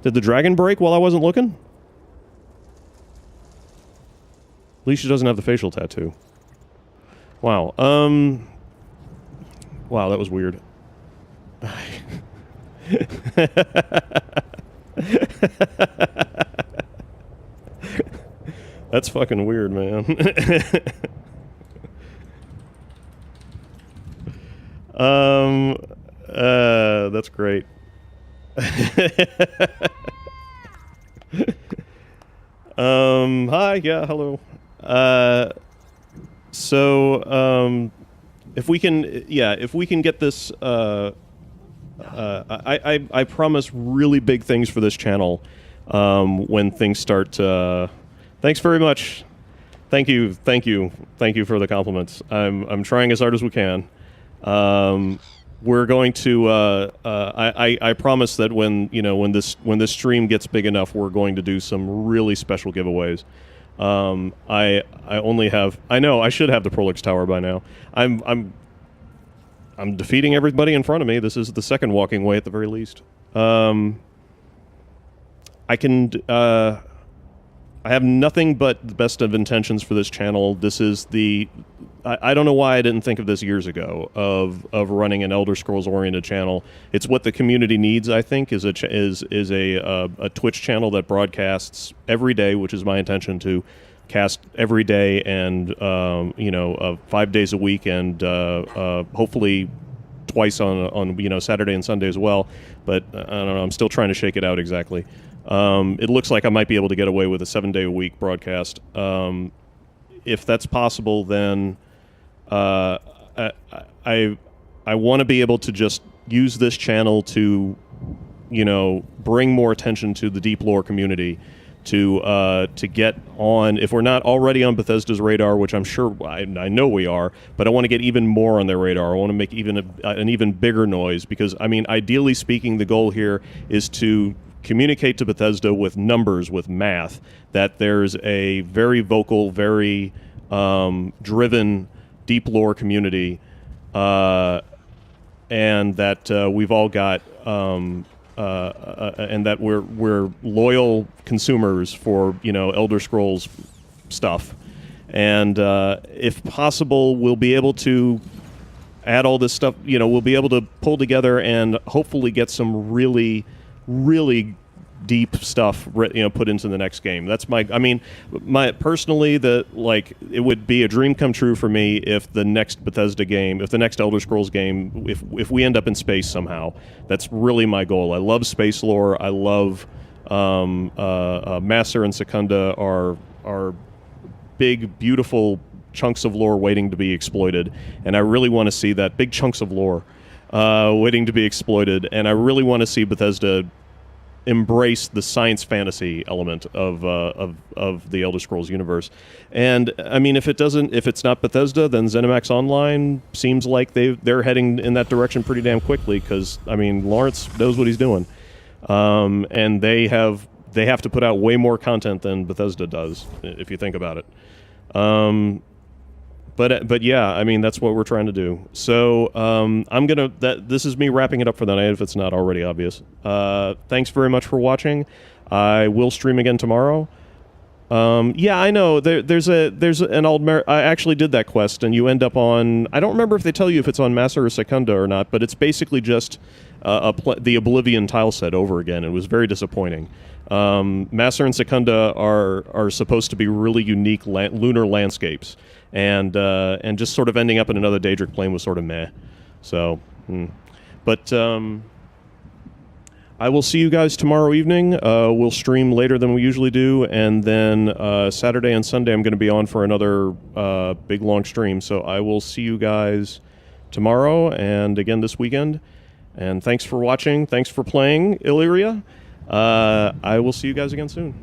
Did the dragon break while I wasn't looking? At least she doesn't have the facial tattoo. Wow. Wow, that was weird. That's fucking weird, man. That's great. Hi, yeah, hello. If we can get this, I promise really big things for this channel when things start. Thanks very much. Thank you for the compliments. I'm trying as hard as we can. We're going to. I promise that when this stream gets big enough, we're going to do some really special giveaways. I only have. I know I should have the Prolix Tower by now. I'm defeating everybody in front of me. This is the second walking way at the very least. I can. I have nothing but the best of intentions for this channel. This is the. I don't know why I didn't think of this years ago of running an Elder Scrolls oriented channel. It's what the community needs. I think is a Twitch channel that broadcasts every day, which is my intention to cast every day and 5 days a week, and hopefully twice on Saturday and Sunday as well. But I don't know. I'm still trying to shake it out exactly. It looks like I might be able to get away with a 7-day-a-week broadcast. If that's possible, then I want to be able to just use this channel to, bring more attention to the Deep Lore community, to get on. If we're not already on Bethesda's radar, which I'm sure I know we are, but I want to get even more on their radar. I want to make even an even bigger noise, because ideally speaking, the goal here is to communicate to Bethesda with numbers, with math, that there's a very vocal, very driven Deep Lore community, and that we've all got, and that we're loyal consumers for Elder Scrolls stuff, and if possible, we'll be able to add all this stuff. We'll be able to pull together and hopefully get some really deep stuff, put into the next game. That's my personally, it would be a dream come true for me if the next Bethesda game, if the next Elder Scrolls game, if we end up in space somehow. That's really my goal. I love space lore. I love Master and Secunda are big, beautiful chunks of lore waiting to be exploited, and I really want to see that, big chunks of lore waiting to be exploited, and I really want to see Bethesda embrace the science fantasy element of the Elder Scrolls universe. And I mean, if it's not Bethesda, then ZeniMax Online seems like they're heading in that direction pretty damn quickly, because I mean, Lawrence knows what he's doing, and they have to put out way more content than Bethesda does, if you think about it. But yeah, I mean, that's what we're trying to do. So this is me wrapping it up for the night, if it's not already obvious. Thanks very much for watching. I will stream again tomorrow. Yeah, I know. There's an I actually did that quest, and you end up on. I don't remember if they tell you if it's on Master or Secunda or not, but it's basically just the Oblivion tile set over again. It was very disappointing. Master and Secunda are supposed to be really unique lunar landscapes, and just sort of ending up in another Daedric plane was sort of meh. So, but I will see you guys tomorrow evening. We'll stream later than we usually do, and then Saturday and Sunday I'm going to be on for another big long stream. So I will see you guys tomorrow and again this weekend. And thanks for watching. Thanks for playing, Illyria. I will see you guys again soon.